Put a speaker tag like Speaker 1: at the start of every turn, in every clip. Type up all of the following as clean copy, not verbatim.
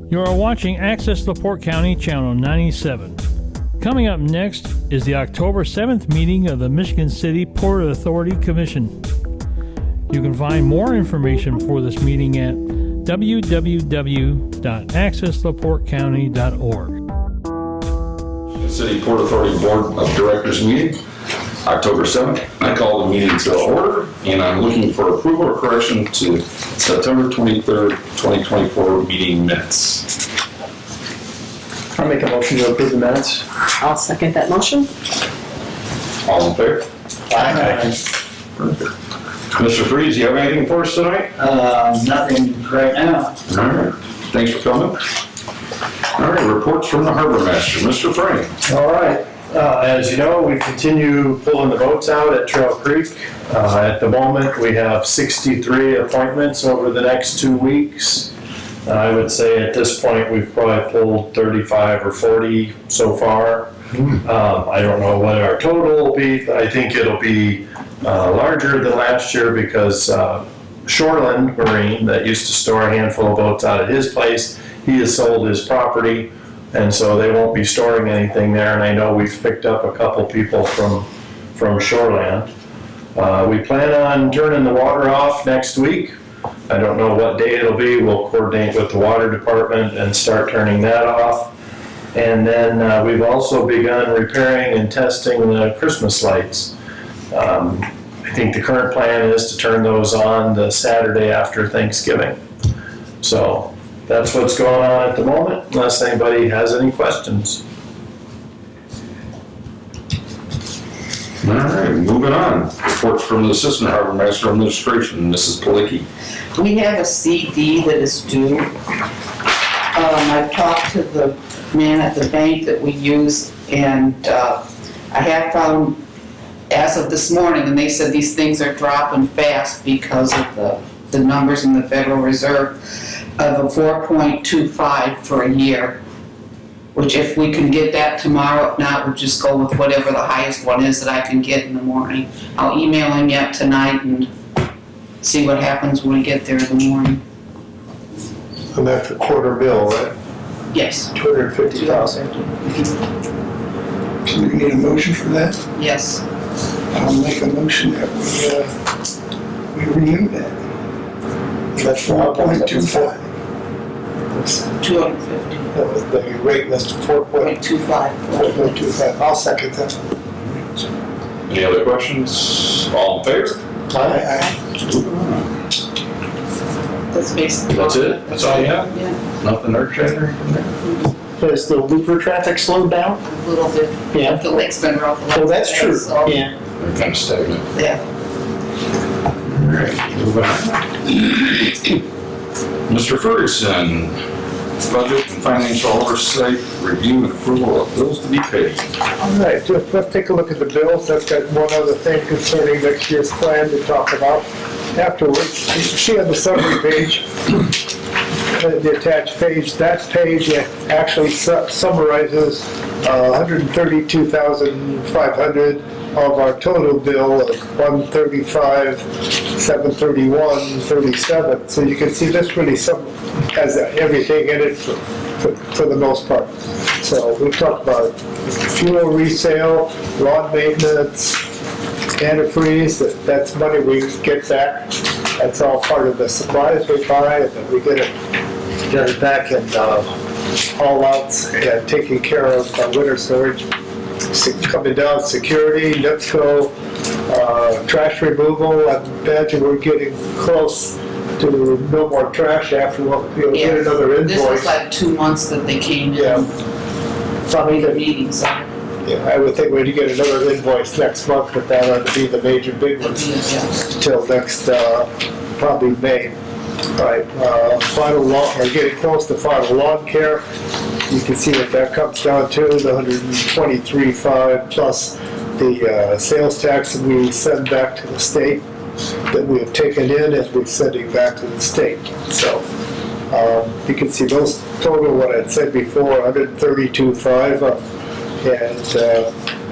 Speaker 1: You are watching Access LaPorte County Channel 97. Coming up next is the October 7th meeting of the Michigan City Port Authority Commission. You can find more information for this meeting at www.accesslaportecounty.org.
Speaker 2: City Port Authority Board of Directors meeting, October 7th. I call the meeting to order, and I'm looking for approval or correction to September 23rd, 2024 meeting minutes.
Speaker 3: I'll make a motion to approve the minutes.
Speaker 4: I'll second that motion.
Speaker 2: All in favor?
Speaker 3: Aye.
Speaker 2: Mr. Freeze, you have anything for us tonight?
Speaker 5: Nothing right now.
Speaker 2: All right. Thanks for coming. All right, reports from the Harbor Master, Mr. Frank.
Speaker 3: All right. As you know, we continue pulling the boats out at Trail Creek. At the moment, we have 63 appointments over the next 2 weeks. I would say at this point, we've probably pulled 35 or 40 so far. I don't know what our total will be. I think it'll be larger than last year because Shoreland Marine, that used to store a handful of boats out at his place, he has sold his property, and so they won't be storing anything there. And I know we've picked up a couple people from Shoreland. We plan on turning the water off next week. I don't know what day it'll be. We'll coordinate with the water department and start turning that off. And then we've also begun repairing and testing the Christmas lights. I think the current plan is to turn those on the Saturday after Thanksgiving. So that's what's going on at the moment, unless anybody has any questions.
Speaker 2: All right, moving on. Reports from the Assistant Harbor Master Administration, Mrs. Palicki.
Speaker 4: We have a CD that is due. I've talked to the man at the bank that we use, and I have found, as of this morning, and they said these things are dropping fast because of the numbers in the Federal Reserve, of a 4.25 for a year, which if we can get that tomorrow, if not, we'll just go with whatever the highest one is that I can get in the morning. I'll email him yet tonight and see what happens when we get there in the morning.
Speaker 6: And that's a quarter bill, right?
Speaker 4: Yes.
Speaker 3: 250,000.
Speaker 6: So we need a motion for that?
Speaker 4: Yes.
Speaker 6: I'll make a motion that we renew that. That's 4.25.
Speaker 4: 250.
Speaker 6: That was the rate, that's 4.25.
Speaker 4: 4.25.
Speaker 6: I'll second that.
Speaker 2: Any other questions? All in favor?
Speaker 6: Aye.
Speaker 4: That's basically.
Speaker 2: That's it? That's all you have?
Speaker 4: Yeah,
Speaker 2: Nothing earth-shattering from there?
Speaker 5: Has the looper traffic slowed down?
Speaker 4: a little bit.
Speaker 5: Yeah.
Speaker 4: The lake's been rough.
Speaker 5: Well, that's true.
Speaker 4: So,
Speaker 5: Yeah.
Speaker 2: They're kind of stagnant.
Speaker 4: yeah.
Speaker 2: All right, moving on. Mr. Ferguson, budget and financial oversight, review and approval of bills to be paid.
Speaker 6: All right, just let's take a look at the bills. I've got one other thing concerning next year's plan to talk about afterwards. You see on the summary page, the attached page, that page actually summarizes 132,500 of our total bill of 135,731.37. So you can see this really has everything in it for the most part. So we talked about fuel resale, lawn maintenance, antifreeze, that's money we get back. That's all part of the supplies we buy, and then we get it back in haul outs and taking care of winter storage. Coming down, security, NIPSCO, trash removal. I imagine we're getting close to no more trash after we'll get another invoice.
Speaker 4: This was like 2 months that they came in.
Speaker 6: Yeah.
Speaker 4: Probably the meetings.
Speaker 6: Yeah, I would think we'd get another invoice next month, but that ought to be the major big one till next, probably May. Right, final lawn, we're getting close to final lawn care. You can see what that comes down to, the 123.5 plus the sales tax that we send back to the state that we have taken in and we're sending back to the state. So you can see those total, what I'd said before, 132.5. And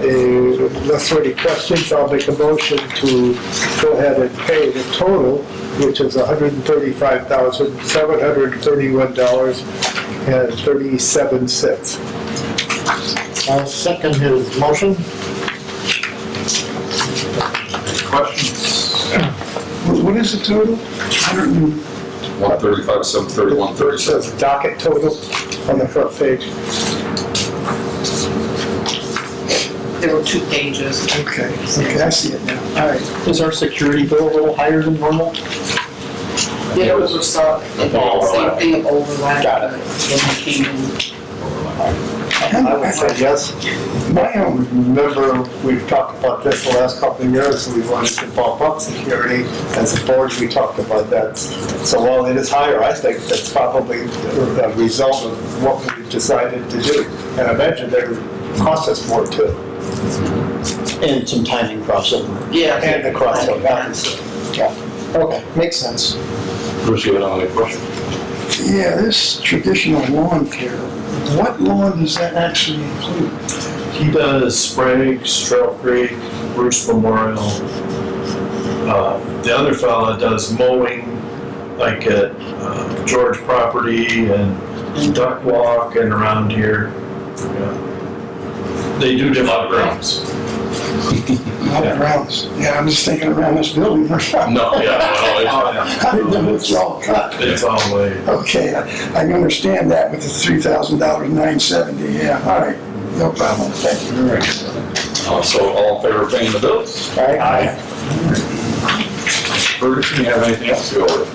Speaker 6: unless there are any questions, I'll make a motion to go ahead and pay the total, which is $135,731.37.
Speaker 5: I'll second his motion.
Speaker 2: Questions?
Speaker 5: What is the total?
Speaker 2: 135, 731,
Speaker 6: It
Speaker 2: 37.
Speaker 6: says docket total on the front page.
Speaker 4: There were 2 pages.
Speaker 5: Okay, I see it now. All right. Is our security bill a little higher than normal?
Speaker 4: It oversaw, same thing overlap.
Speaker 5: Got it.
Speaker 4: When it came in.
Speaker 6: I would say yes. Remember, we've talked about this the last couple of years, we wanted to bump up security. As a board, we talked about that. So while it is higher, I think that's probably a result of what we decided to do. And I imagine they cost us more too.
Speaker 5: And some timing crossover.
Speaker 4: Yeah.
Speaker 6: And the crossover, obviously.
Speaker 5: Yeah. Okay, makes sense.
Speaker 2: Bruce, you have another question?
Speaker 7: Yeah, this traditional lawn care, what lawn does that actually include?
Speaker 3: He does Sprague's, Trail Creek, Bruce Memorial. The other fella does mowing, like at George Property and Duck Walk and around here. Yeah. They do different grounds.
Speaker 7: Not around, yeah, I'm just thinking around this building or something.
Speaker 2: No, yeah, well,
Speaker 7: I didn't know it's all cut.
Speaker 3: It's all the way.
Speaker 7: Okay, I can understand that with the $3,000, $970, yeah, all right, no problem, thank you very much.
Speaker 2: So all in favor of paying the bills?
Speaker 6: Aye.
Speaker 2: Ferguson, you have anything else to go over?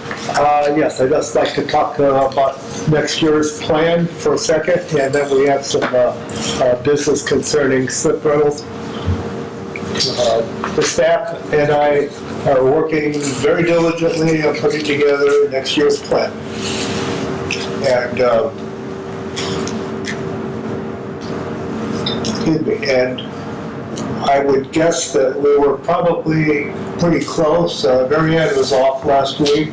Speaker 6: Yes, I'd just like to talk about next year's plan for a second, and then we have some business concerning slip rentals. The staff and I are working very diligently on putting together next year's plan. And, excuse me, and I would guess that we were probably pretty close. Mary Ann was off last week,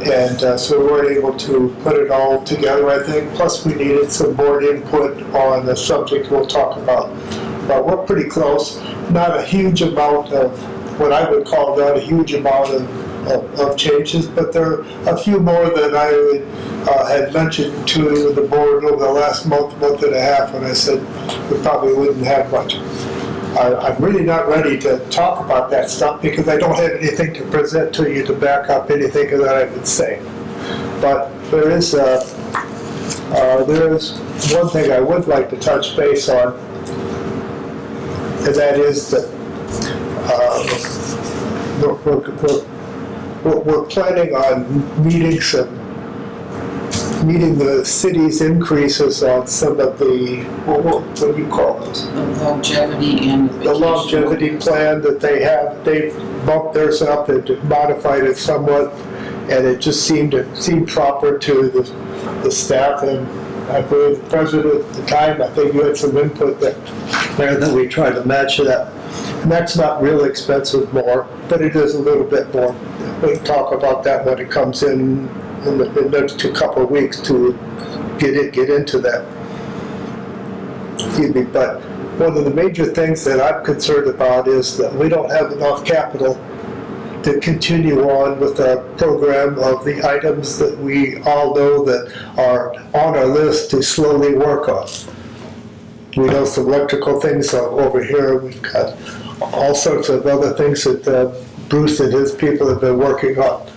Speaker 6: and so we weren't able to put it all together, I think. Plus, we needed some board input on the subject we'll talk about. But we're pretty close. Not a huge amount of, what I would call not a huge amount of changes, but there are a few more that I had mentioned to the board over the last month and a half, and I said we probably wouldn't have much. I'm really not ready to talk about that stuff because I don't have anything to present to you to back up anything that I would say. But there is one thing I would like to touch base on, and that is that we're planning on meeting the city's increases on some of the, what do you call those?
Speaker 4: The longevity and
Speaker 6: The longevity plan that they have. They've bumped theirs up and modified it somewhat, and it just seemed proper to the staff, and I believe the president at the time, I think you had some input there that we try to match that. And that's not real expensive more, but it is a little bit more. We can talk about that when it comes in the next couple of weeks to get into that. Excuse me, but one of the major things that I'm concerned about is that we don't have enough capital to continue on with our program of the items that we all know that are on our list to slowly work on. We know some electrical things over here. We've got all sorts of other things that Bruce and his people have been working on.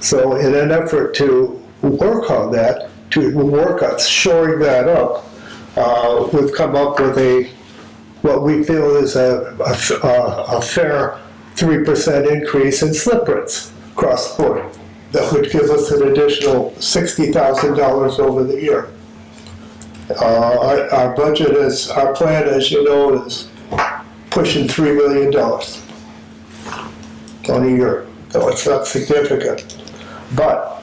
Speaker 6: So in an effort to work on that, to work on shoring that up, we've come up with what we feel is a fair 3% increase in slip rents across the board. That would give us an additional $60,000 over the year. Our budget is, our plan, as you know, is pushing $3 million on a year. So it's not significant. But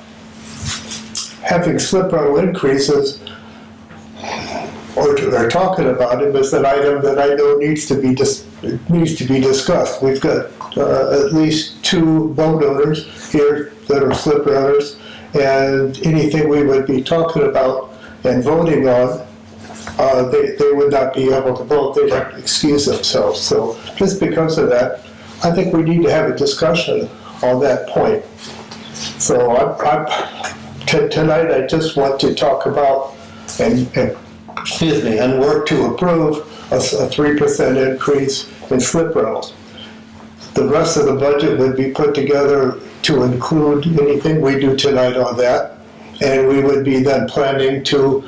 Speaker 6: having slip rental increases, or talking about it, is an item that I know needs to be discussed. We've got at least 2 boat owners here that are slip renters, and anything we would be talking about and voting on they would not be able to vote, they'd have to excuse themselves. So just because of that, I think we need to have a discussion on that point. So tonight I just want to talk about and work to approve a 3% increase in slip rails. The rest of the budget would be put together to include anything we do tonight on that. And we would be then planning to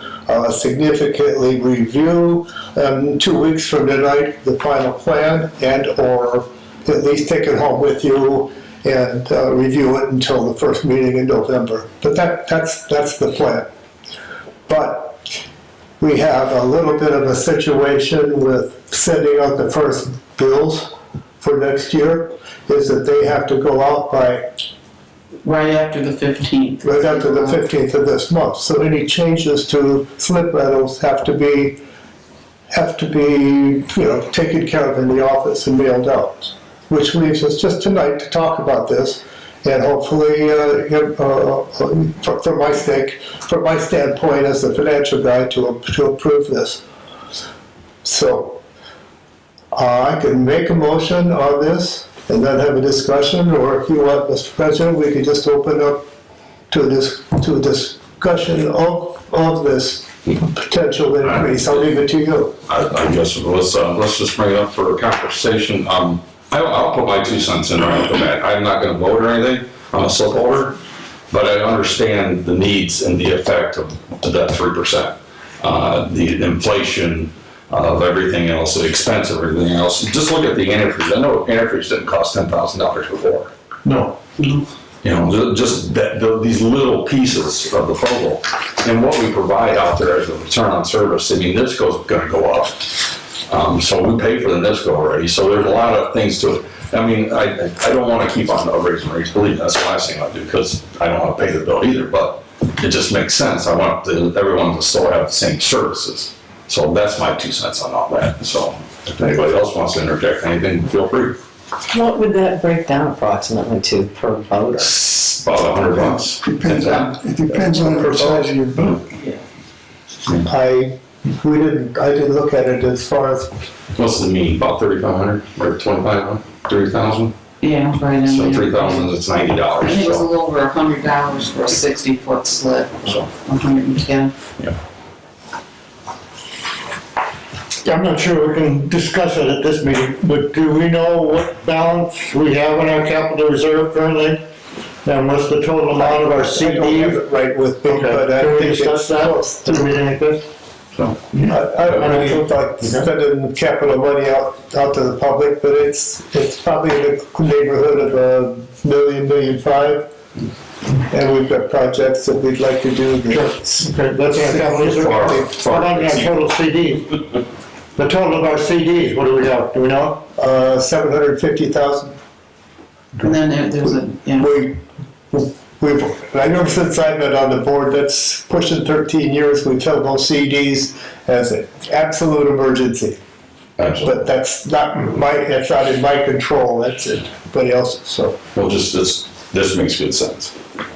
Speaker 6: significantly review 2 weeks from tonight the final plan, and or at least take it home with you and review it until the first meeting in November. But that's the plan. But we have a little bit of a situation with sending out the first bills for next year, is that they have to go out by
Speaker 4: Right after the 15th.
Speaker 6: right after the 15th of this month. So any changes to slip rentals have to be, taken care of in the office and mailed out. Which leaves us just tonight to talk about this, and hopefully, from my standpoint as the financial guy, to approve this. So, I can make a motion on this and then have a discussion, or if you want, Mr. President, we can just open up to a discussion of this potential increase. I'll leave it to you.
Speaker 2: I guess let's just bring it up for a conversation. I'll put my 2 cents in right off the bat. I'm not gonna vote or anything, I'm a slip holder, but I understand the needs and the effect of that 3%. The inflation of everything else, the expense of everything else. Just look at the antifreeze. I know antifreeze didn't cost $10,000 before.
Speaker 3: No.
Speaker 2: You know, just these little pieces of the puzzle and what we provide out there as a return on service. I mean, NIPSCO's gonna go up. So we pay for the NIPSCO already. So there's a lot of things to it. I mean, I don't wanna keep on raising rates. Believe me, that's the last thing I'll do, because I don't wanna pay the bill either, but it just makes sense. I want everyone to still have the same services. So that's my 2 cents on all that. So if anybody else wants to interject anything, feel free.
Speaker 8: What would that break down approximately to per voter?
Speaker 2: About $100.
Speaker 7: It depends on the size of your boat.
Speaker 6: I didn't look at it as far as,
Speaker 2: What's the mean? About 3,500 or 2,500, 3,000?
Speaker 4: Yeah, right in
Speaker 2: So
Speaker 4: there.
Speaker 2: 3,000 is
Speaker 4: I think
Speaker 2: $90.
Speaker 4: it was a
Speaker 2: So,
Speaker 4: little over $100 for a 60-foot slip,
Speaker 2: so
Speaker 4: 110.
Speaker 9: I'm not sure we can discuss it at this meeting, but do we know what balance we have in our capital reserve currently? And what's the total amount of our
Speaker 6: I don't have
Speaker 9: CDs?
Speaker 6: it right with me, but
Speaker 9: Okay,
Speaker 6: I
Speaker 9: can we
Speaker 6: think
Speaker 9: discuss
Speaker 6: it's
Speaker 9: that
Speaker 6: close.
Speaker 9: through a meeting like this?
Speaker 6: I don't really like spending capital money out to the public, but it's probably in the neighborhood of $1 million, $1.5 million. And we've got projects that we'd like to do.
Speaker 9: Okay, that's our capital reserve. What about our total CDs? The total of our CDs, what do we have? Do we know?
Speaker 6: 750,000.
Speaker 4: And then there's a,
Speaker 6: I know since I've been on the board, that's pushing 13 years, we've held those CDs as an absolute emergency.
Speaker 2: absolutely.
Speaker 6: But that's not in my control, that's everybody else's, so,
Speaker 2: Well, just this makes good sense.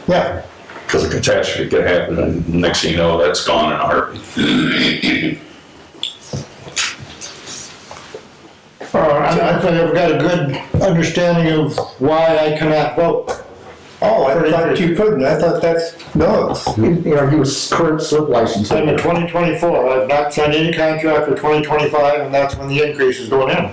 Speaker 6: yeah.
Speaker 2: Because a catastrophe could happen and next thing you know, that's gone in a heartbeat.
Speaker 9: I think I've got a good understanding of why I cannot vote.
Speaker 6: Oh, I thought you couldn't, I thought that's, no,
Speaker 5: He was current slip license.
Speaker 9: I'm in 2024, I've not signed any contract for 2025, and that's when the increase is going in.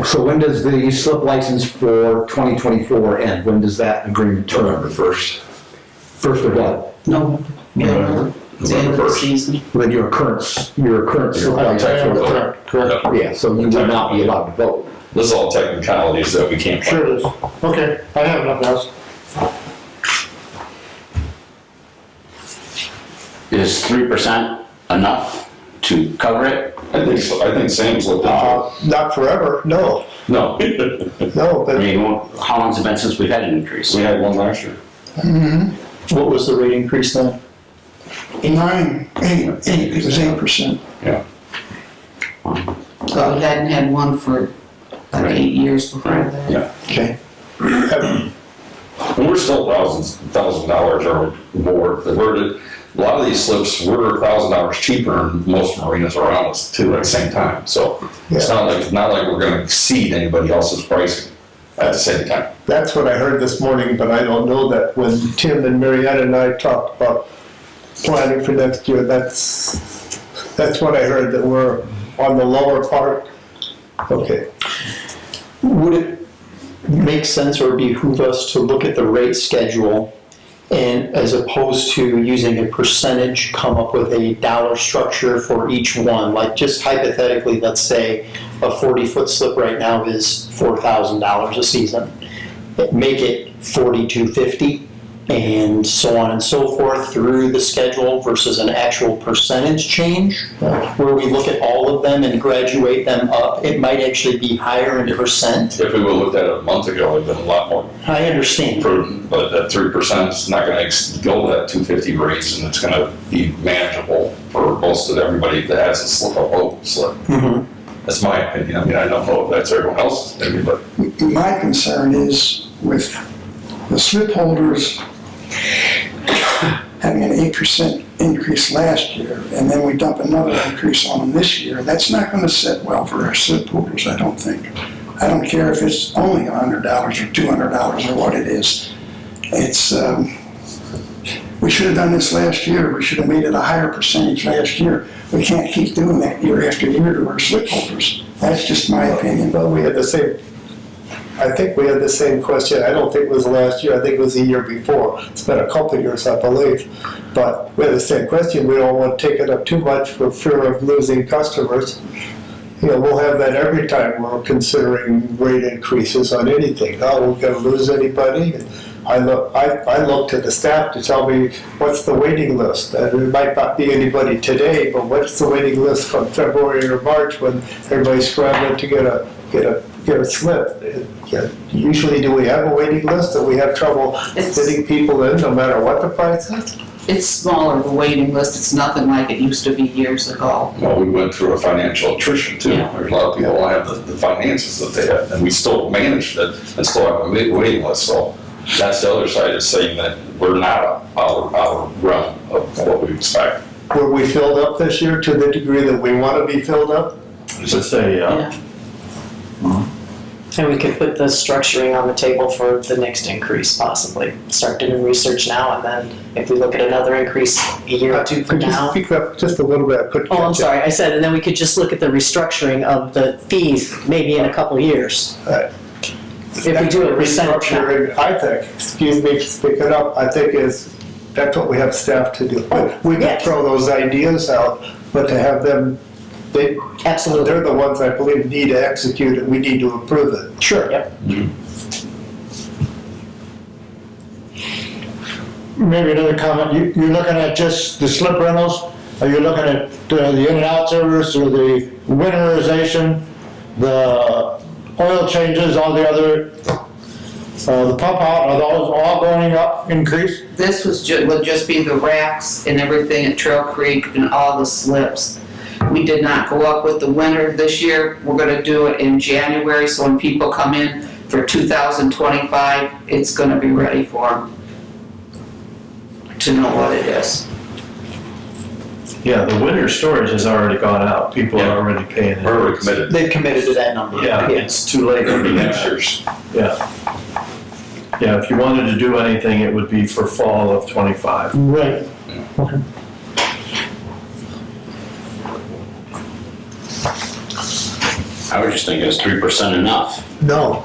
Speaker 5: So when does the slip license for 2024 end? When does that agreement
Speaker 2: November
Speaker 5: term?
Speaker 2: 1st.
Speaker 5: First of what?
Speaker 4: no,
Speaker 2: November
Speaker 4: it's the end of the
Speaker 2: 1st.
Speaker 4: season.
Speaker 5: When your current slip license.
Speaker 9: Correct.
Speaker 2: Yep.
Speaker 5: Yeah, so you would not be allowed to vote.
Speaker 2: This is all technicalities that we can't.
Speaker 9: Sure it is. Okay, I have enough else.
Speaker 10: Is 3% enough to cover it?
Speaker 2: I think so. I think Sam's looked into
Speaker 6: not forever, no,
Speaker 2: it. No.
Speaker 6: no,
Speaker 10: I
Speaker 6: but
Speaker 10: mean, how long's it been since we've had an increase?
Speaker 2: We had one last year.
Speaker 5: What was the rate increase then?
Speaker 7: 8, it was 8%.
Speaker 2: Yeah.
Speaker 4: So we hadn't had one for like 8 years before that.
Speaker 2: Yeah.
Speaker 6: okay.
Speaker 2: And we're still $1,000 or more. a lot of these slips were $1,000 cheaper than most marinas around us too at the same time. So it's not like we're gonna exceed anybody else's pricing at the same time.
Speaker 6: That's what I heard this morning, but I don't know that when Tim and Marietta and I talked about planning for next year, that's what I heard, that we're on the lower part. Okay.
Speaker 11: Would it make sense or behoove us to look at the rate schedule and as opposed to using a percentage, come up with a dollar structure for each one? Like just hypothetically, let's say a 40-foot slip right now is $4,000 a season. Make it $4,250 and so on and so forth through the schedule versus an actual percentage change where we look at all of them and graduate them up. It might actually be higher in percent.
Speaker 2: If we would have looked at it a month ago, it'd been a lot more
Speaker 11: I understand.
Speaker 2: prudent, but that 3% is not gonna go to that 250 rates, and it's gonna be manageable for most of everybody that has a boat slip.
Speaker 11: Mhm.
Speaker 2: That's my opinion. I mean, I don't know if that's everyone else's opinion, but
Speaker 7: My concern is with the slip holders having an 8% increase last year, and then we dump another increase on them this year. That's not gonna sit well for our slip holders, I don't think. I don't care if it's only $100 or $200 or what it is. It's, we should have done this last year. We should have made it a higher percentage last year. We can't keep doing that year after year to our slip holders. That's just my opinion.
Speaker 6: Well, we had the same, I think we had the same question. I don't think it was last year, I think it was the year before. It's been a couple of years, I believe. But we had the same question. We don't want to take it up too much for fear of losing customers. You know, we'll have that every time we're considering rate increases on anything. Oh, we're gonna lose anybody? I look to the staff to tell me what's the waiting list. And it might not be anybody today, but what's the waiting list from February or March when everybody's scrambling to get a slip? Usually, do we have a waiting list, or we have trouble fitting people in no matter what the price is?
Speaker 4: It's smaller, the waiting list. It's nothing like it used to be years ago.
Speaker 2: well, we went through a financial attrition too.
Speaker 4: Yeah.
Speaker 2: There's a lot of people that have the finances that they have, and we still managed it and still have a big waiting list. So that's the other side, is saying that we're not out of realm of what we expect.
Speaker 6: Were we filled up this year to the degree that we want to be filled up?
Speaker 3: Let's say,
Speaker 4: Yeah.
Speaker 8: And we could put the structuring on the table for the next increase possibly. Start doing research now and then if we look at another increase a year or two from
Speaker 6: Could you
Speaker 8: now.
Speaker 6: speak up just a little bit?
Speaker 8: Oh, I'm sorry, I said, and then we could just look at the restructuring of the fees maybe in a couple of years. If we do a percentage now.
Speaker 6: Restructuring, I think, excuse me for speaking up, I think that's what we have staff to do. We can
Speaker 8: yes.
Speaker 6: throw those ideas out, but to have them,
Speaker 8: Absolutely.
Speaker 6: they're the ones I believe need to execute it, we need to approve it.
Speaker 8: Sure, yep.
Speaker 9: Maybe another comment, you're looking at just the slip rentals? Are you looking at the in and out service or the winterization, the oil changes, all the other, the pump out, are those all going up, increase?
Speaker 4: This would just be the racks and everything at Trail Creek and all the slips. We did not go up with the winter this year. We're gonna do it in January, so when people come in for 2025, it's gonna be ready for them to know what it is.
Speaker 3: yeah, the winter storage has already gone out. People are already paying it.
Speaker 2: We're already committed.
Speaker 11: They've committed to that number.
Speaker 3: Yeah, it's too late
Speaker 2: It'll
Speaker 3: for
Speaker 2: be next
Speaker 3: next year.
Speaker 2: year's.
Speaker 3: Yeah. Yeah, if you wanted to do anything, it would be for fall of '25.
Speaker 9: Right.
Speaker 10: I was just thinking, is 3% enough?
Speaker 6: No,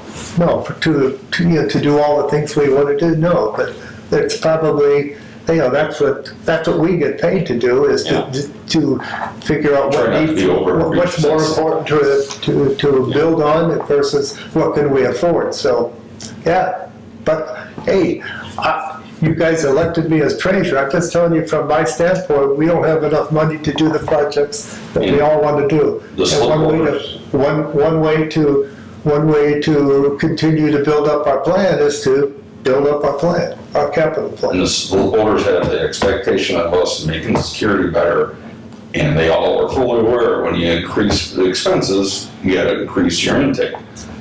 Speaker 6: to do all the things we want to do, no, but it's probably, that's what we get paid to do, is to figure out
Speaker 2: Try not to be over
Speaker 6: what's more important to build on versus what can we afford, so, yeah. But, hey, you guys elected me as treasurer, I'm just telling you from my standpoint, we don't have enough money to do the projects that we all want to do.
Speaker 2: The slip holders.
Speaker 6: One way to continue to build up our plan is to build up our plan, our capital
Speaker 2: And
Speaker 6: plan.
Speaker 2: the school voters have the expectation of us making security better, and they all are fully aware when you increase the expenses, you gotta increase your intake.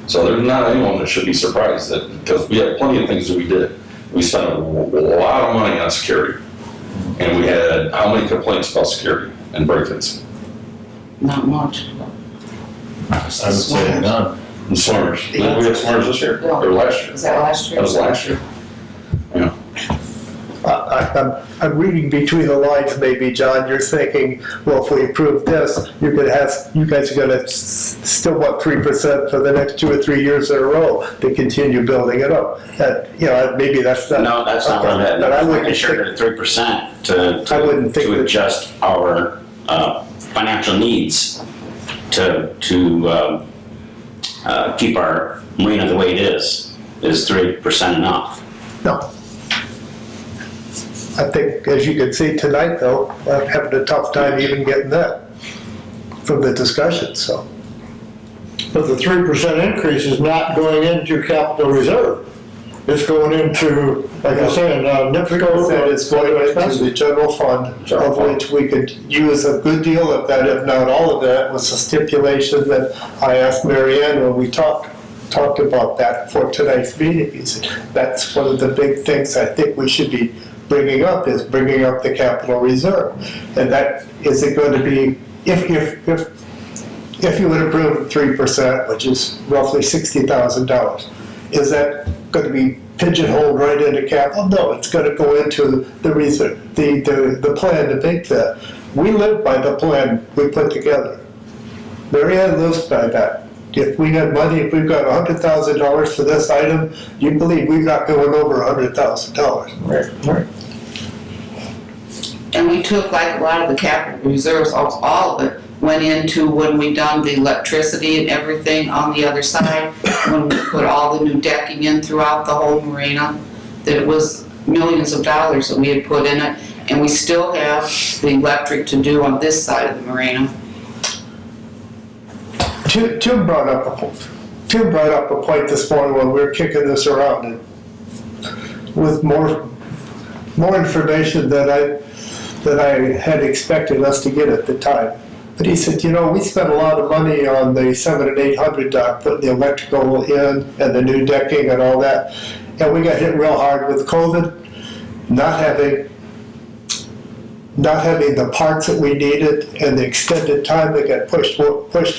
Speaker 2: So there's not anyone that should be surprised that, because we have plenty of things that we did. We spent a lot of money on security, And we had, how many complaints about security and break-ins?
Speaker 4: Not much.
Speaker 3: I would say none.
Speaker 2: And swimmers. Did we have swimmers this year, or last year?
Speaker 4: Was that last year?
Speaker 2: That was last year. Yeah.
Speaker 6: I'm reading between the lines, maybe, John, you're thinking, well, if we approve this, you guys are gonna still want 3% for the next 2 or 3 years in a row to continue building it up. That, you know, maybe that's not.
Speaker 10: No, that's not what I'm at.
Speaker 6: But I
Speaker 10: We're
Speaker 6: wouldn't
Speaker 10: making sure
Speaker 6: think,
Speaker 10: that 3%
Speaker 6: I wouldn't think
Speaker 10: to
Speaker 6: that-
Speaker 10: adjust our financial needs to keep our marina the way it is 3% enough?
Speaker 6: no. I think, as you can see tonight, though, I'm having a tough time even getting that from the discussion, so.
Speaker 9: But the 3% increase is not going into capital reserve. It's going into, like I said, NIPSCO.
Speaker 6: That is going into the general fund, of which we could use a good deal of that, if not all of that, was a stipulation that I asked Mary Ann when we talked about that for tonight's meeting. He said, that's one of the big things I think we should be bringing up, is bringing up the capital reserve. And that, is it going to be, if you would approve 3%, which is roughly $60,000, is that going to be pigeonholed right into capital? No, it's going to go into the reserve, the plan to make that. We live by the plan we put together. Mary Ann lives by that. If we had money, if we've got $100,000 for this item, you believe we've got going over $100,000.
Speaker 9: Right.
Speaker 4: And we took like a lot of the capital reserves, all of it, went into when we done the electricity and everything on the other side, when we put all the new decking in throughout the whole marina, that it was millions of dollars that we had put in it, and we still have the electric to do on this side of the marina.
Speaker 6: Tim brought up a point this morning when we were kicking this around, and with more information than I had expected us to get at the time. But he said, you know, we spent a lot of money on the 700 and 800 dock, putting the electrical in and the new decking and all that, and we got hit real hard with COVID, not having the parts that we needed, and the extended time that got pushed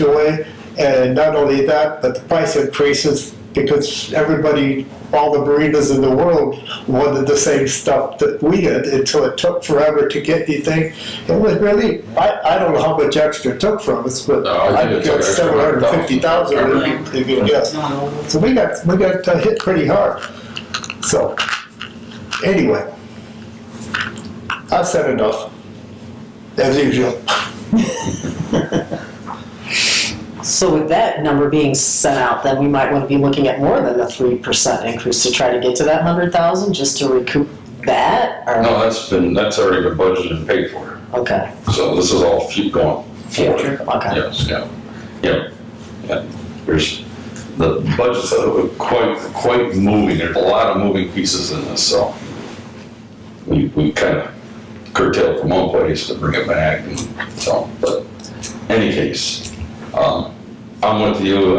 Speaker 6: away. And not only that, but the price increases because everybody, all the marinas in the world wanted the same stuff that we did, until it took forever to get anything. It was really, I don't know how much extra it took from us, but I got 750,000 if you guess. So we got hit pretty hard. So, anyway, I've said enough, as usual.
Speaker 8: So with that number being sent out, then we might want to be looking at more than the 3% increase to try to get to that 100,000, just to recoup that? Or?
Speaker 2: No, that's already been budgeted and paid for.
Speaker 8: Okay.
Speaker 2: So this is all going forward.
Speaker 8: Future, okay.
Speaker 2: Yes, yeah. There's, the budget's quite moving. There's a lot of moving pieces in this, so we kind of curtailed from one place to bring it back, and so, but any case, I'm with you.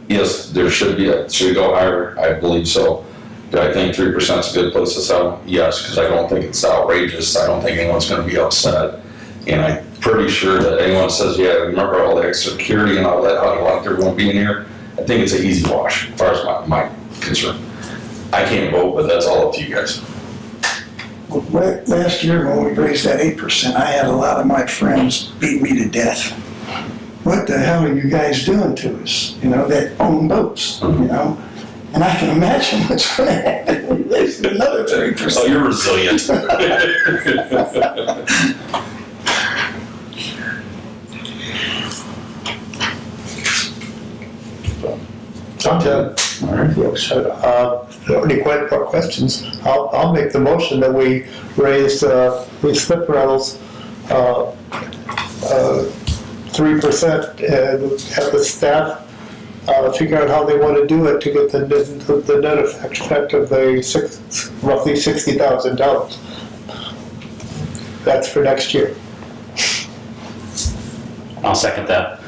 Speaker 2: Yes, there should go higher. I believe so. Do I think 3% is a good place to sell? Yes, because I don't think it's outrageous. I don't think anyone's going to be upset. And I'm pretty sure that anyone says, yeah, remember all the extra security and all that, how do you like everyone being here? I think it's an easy wash, as far as my concern. I can't vote, but that's all up to you guys.
Speaker 7: Last year when we raised that 8%, I had a lot of my friends beat me to death. What the hell are you guys doing to us? You know, that own boats, you know? And I can imagine what's going to happen. There's another 3%.
Speaker 2: Oh, you're resilient.
Speaker 6: I'm done.
Speaker 2: All right.
Speaker 6: Any questions? I'll make the motion that we raise these slip rentals 3% and have the staff figure out how they want to do it to get the net effect of the roughly $60,000. That's for next year.
Speaker 10: I'll second that.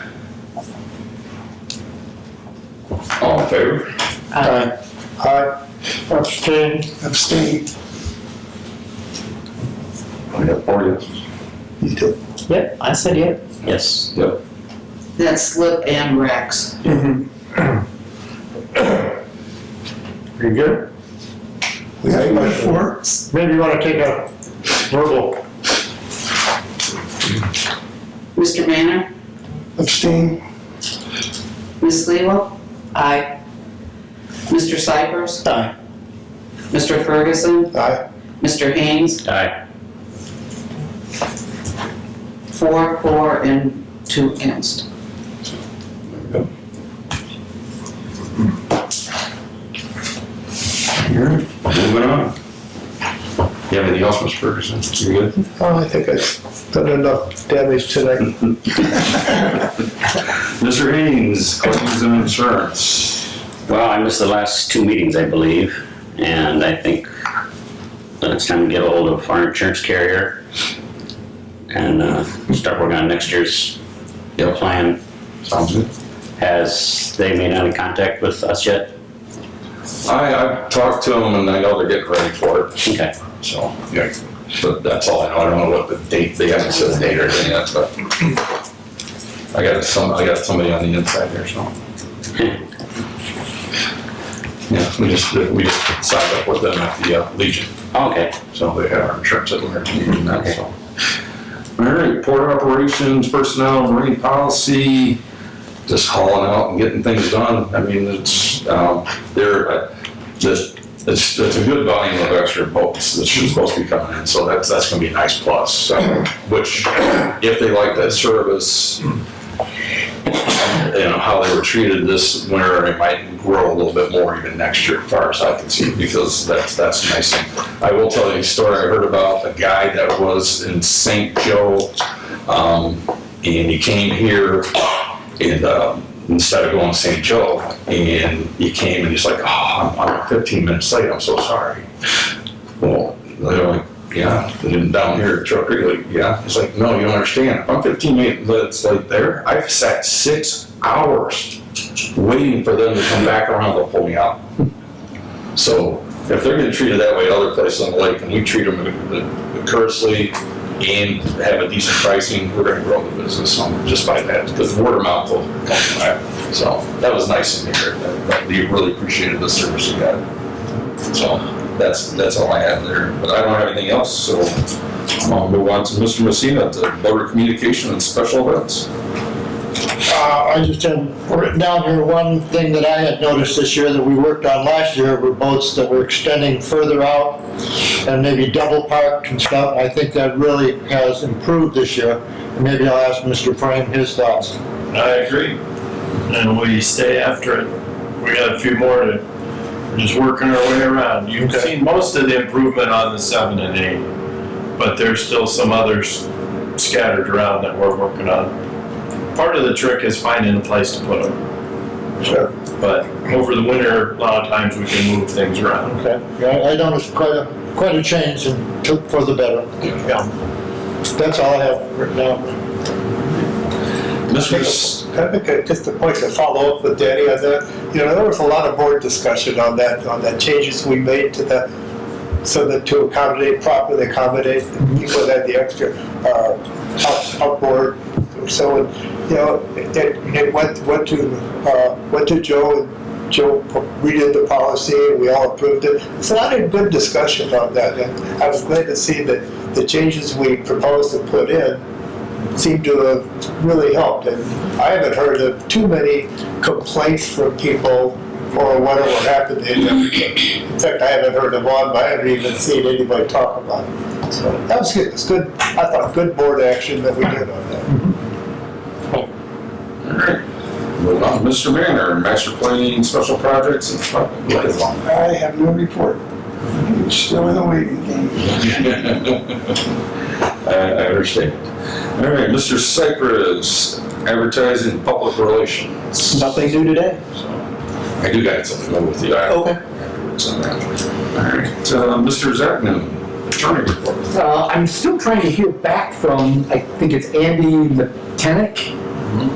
Speaker 2: All in favor?
Speaker 6: Aye.
Speaker 9: Abstain.
Speaker 7: Abstain.
Speaker 2: We have 4 yeses.
Speaker 6: You did.
Speaker 8: Yep, I said yep.
Speaker 10: Yes.
Speaker 2: Yep.
Speaker 4: That's Slip and Rex.
Speaker 3: You good?
Speaker 7: We have about 4.
Speaker 3: Maybe you wanna take a verbal.
Speaker 4: Mr. Manor?
Speaker 7: Abstain.
Speaker 4: Ms. Lelo?
Speaker 8: Aye.
Speaker 4: Mr. Cyphers?
Speaker 11: Aye.
Speaker 4: Mr. Ferguson?
Speaker 6: Aye.
Speaker 4: Mr. Haynes?
Speaker 10: Aye.
Speaker 4: 4 for, and 2 against.
Speaker 2: Moving on. You have anything else, Mr. Ferguson? You good?
Speaker 6: Oh, I think I've done enough damage tonight.
Speaker 2: Mr. Haynes, claims and insurance.
Speaker 10: Well, I missed the last 2 meetings, I believe, and I think that it's time to get a hold of our insurance carrier and start working on next year's plan.
Speaker 2: Sounds good.
Speaker 10: Has they made any contact with us yet?
Speaker 2: I've talked to them and I know they're getting ready for it.
Speaker 10: Okay.
Speaker 2: So, yeah, but that's all I know. I don't know what the date, they haven't said the date or anything yet, but I got somebody on the inside here, so. Yeah, we just signed up with them at the Legion,
Speaker 10: Okay.
Speaker 2: so they have our insurance that we're using that, so. All right, port operations, personnel, marine policy, just hauling out and getting things done. I mean, it's a good volume of extra boats that's supposed to be coming in, so that's gonna be a nice plus. So, which, if they like that service, how they were treated this winter, it might grow a little bit more even next year, as far as I can see, because that's a nice thing. I will tell you a story I heard about a guy that was in St. Joe, and he came here, and instead of going to St. Joe, and he came and he's like, oh, I'm 15 minutes late, I'm so sorry. Well, they're like, yeah, down here at Trail Creek, like, yeah. He's like, no, you don't understand. If I'm 15 minutes late there, I've sat 6 hours waiting for them to come back around to pull me out. So if they're getting treated that way at other places on the lake, and we treat them courteously and have a decent pricing, we're gonna grow the business just by that, because word of mouth will come from that. So that was nice to hear, that we really appreciated the service you got. So that's all I have there, but I don't have anything else, so I'll move on to Mr. Messina, to Board of Communication and Special Events.
Speaker 9: I just have written down here one thing that I had noticed this year that we worked on last year were boats that were extending further out and maybe double parked and stuff. I think that really has improved this year. And maybe I'll ask Mr. Frame his thoughts.
Speaker 3: I agree. And we stay after it. We got a few more to, we're just working our way around. You've seen most of the improvement on the 7 and 8, but there's still some others scattered around that we're working on. Part of the trick is finding a place to put them.
Speaker 6: Sure.
Speaker 3: But over the winter, a lot of times we can move things around.
Speaker 9: Okay. Yeah, I noticed quite a change and took for the better.
Speaker 3: Yeah.
Speaker 9: That's all I have written down.
Speaker 2: Mr.
Speaker 6: Can I make just a point to follow up with Danny on that? There was a lot of board discussion on that changes we made to the, so that to properly accommodate the people that had the extra outboard. So, it went to Joe, and Joe redid the policy, and we all approved it. It's a lot of good discussion on that, and I was glad to see that the changes we proposed to put in seem to have really helped. And I haven't heard of too many complaints from people or whatever happened. In fact, I haven't heard of one, but I haven't even seen anybody talk about it. So that was good. It's good. I thought good board action that we did on that.
Speaker 2: All right. Moving on, Mr. Manor, Master Planning, Special Projects, and Liaison.
Speaker 7: I have no report. I'm still in the waiting game.
Speaker 2: I understand. All right, Mr. Cypress, Advertising, Public Relations.
Speaker 11: Nothing new today.
Speaker 2: So, I do got something to go with you.
Speaker 11: Okay.
Speaker 2: All right, Mr. Zachman, Attorney Report.
Speaker 5: I'm still trying to hear back from, I think it's Andy Matenick.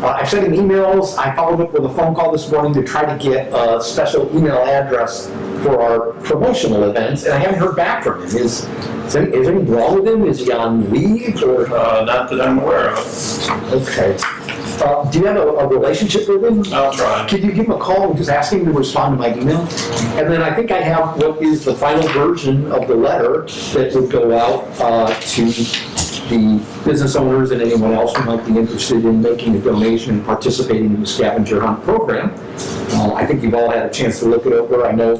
Speaker 5: I've sent him emails. I followed up with a phone call this morning to try to get a special email address for our promotional events, and I haven't heard back from him. Is anything wrong with him? Is he on leave or?
Speaker 3: Not that I'm aware of.
Speaker 5: Okay. Do you have a relationship with him?
Speaker 3: I'll try.
Speaker 5: Could you give him a call and just ask him to respond to my email? And then I think I have what is the final version of the letter that would go out to the business owners and anyone else who might be interested in making a donation and participating in the scavenger hunt program. I think you've all had a chance to look it over. I know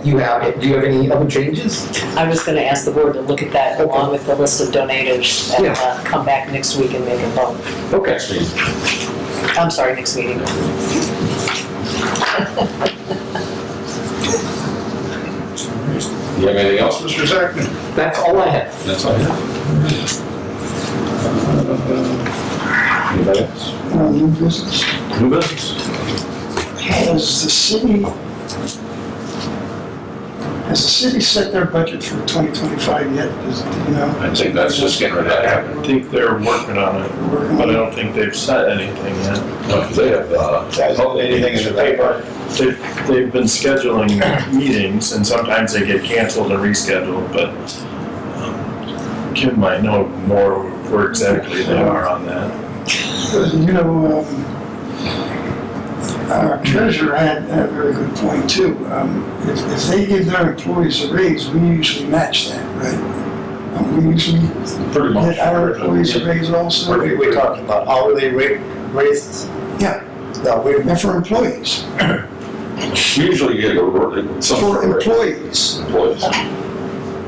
Speaker 5: you have. Do you have any other changes?
Speaker 8: I was gonna ask the board to look at that along with the list of donators and come back next week and make a vote.
Speaker 5: Okay.
Speaker 8: I'm sorry, next meeting.
Speaker 2: You have anything else, Mr. Zachman?
Speaker 5: That's all I have.
Speaker 2: That's all I have. Anybody else?
Speaker 7: New business.
Speaker 2: New business?
Speaker 7: Has the city set their budget for 2025 yet? You know?
Speaker 2: I think that's just getting ready to happen.
Speaker 3: I think they're working on it, but I don't think they've said anything yet.
Speaker 2: No, 'cause they have,
Speaker 3: Anything in the paper? They've been scheduling meetings, and sometimes they get canceled and rescheduled, but Kim might know more where exactly they are on that.
Speaker 7: You know, our treasurer had a very good point too. If they give their employees a raise, we usually match that, right? We usually
Speaker 2: pretty much.
Speaker 7: get our employees a raise also.
Speaker 6: We're talking about hourly raises?
Speaker 7: Yeah,
Speaker 6: No, we're
Speaker 7: and for employees,
Speaker 2: We usually get some
Speaker 7: for employees.
Speaker 2: employees.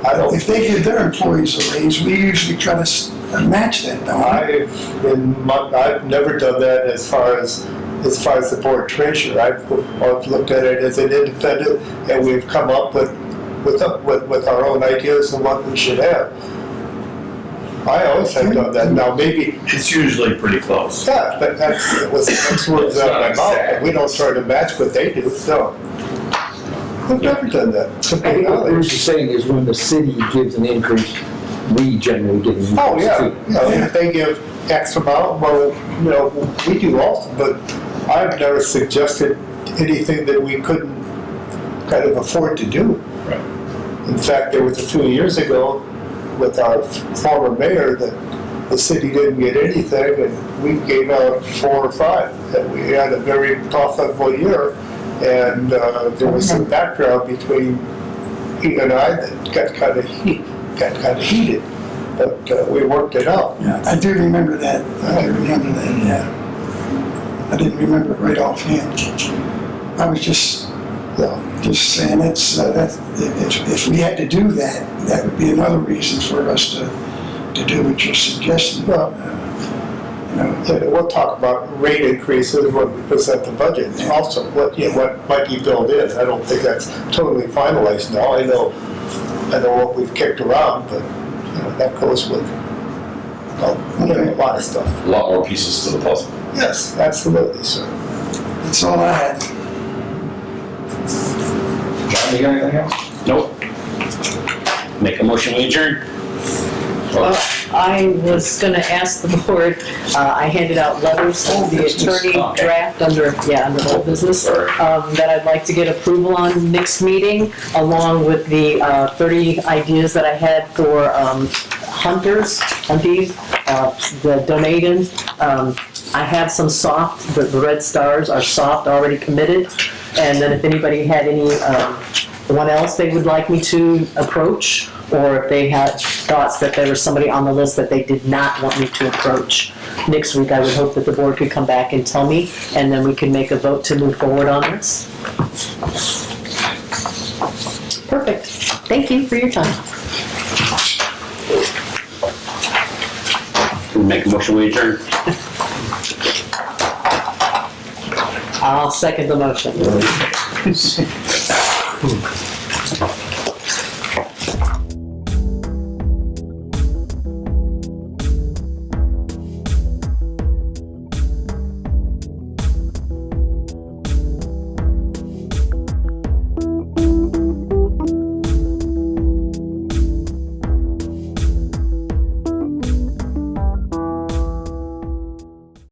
Speaker 6: I don't,
Speaker 7: If they give their employees a raise, we usually try to match that, don't we?
Speaker 6: I've never done that as far as the board treasurer. I've looked at it as an independent, and we've come up with our own ideas of what we should have. I always have done that. Now, maybe,
Speaker 3: It's usually pretty close.
Speaker 6: yeah, but that was the next words out of my mouth, and we don't try to match what they do, no. I've never done that.
Speaker 5: I think what Bruce is saying is when the city gives an increase, we generally get an increase
Speaker 6: Oh, yeah,
Speaker 5: too.
Speaker 6: if they give X amount, well, we do also, but I've never suggested anything that we couldn't kind of afford to do.
Speaker 2: Right.
Speaker 6: In fact, there was a few years ago with our former mayor that the city didn't get anything, and we gave out 4 or 5, and we had a very profitable year, and there was some background between he and I that got kind of heated, but we worked it out.
Speaker 7: Yeah, I do remember that. Yeah. I didn't remember it right offhand. I was just saying it's, if we had to do that, that would be another reason for us to do what you're suggesting.
Speaker 6: Well, yeah, we'll talk about rate increases when we present the budget. Also, what might be built in. I don't think that's totally finalized now. I know what we've kicked around, but that goes with a lot of stuff.
Speaker 2: A lot more pieces to the puzzle.
Speaker 6: Yes, absolutely, sir.
Speaker 7: That's all I had.
Speaker 2: John, you got anything else?
Speaker 10: Nope. Make a motion, we adjourn.
Speaker 8: I was gonna ask the board, I handed out letters to the attorney draft under old business, that I'd like to get approval on next meeting, along with the 30 ideas that I had for hunties, the donating. I have some soft, the red stars are soft, already committed, and then if anybody had anyone else they would like me to approach, or if they had thoughts that there was somebody on the list that they did not want me to approach. Next week, I would hope that the board could come back and tell me, and then we can make a vote to move forward on this. Perfect. Thank you for your time.
Speaker 10: Make a motion, we adjourn.
Speaker 8: I'll second the motion.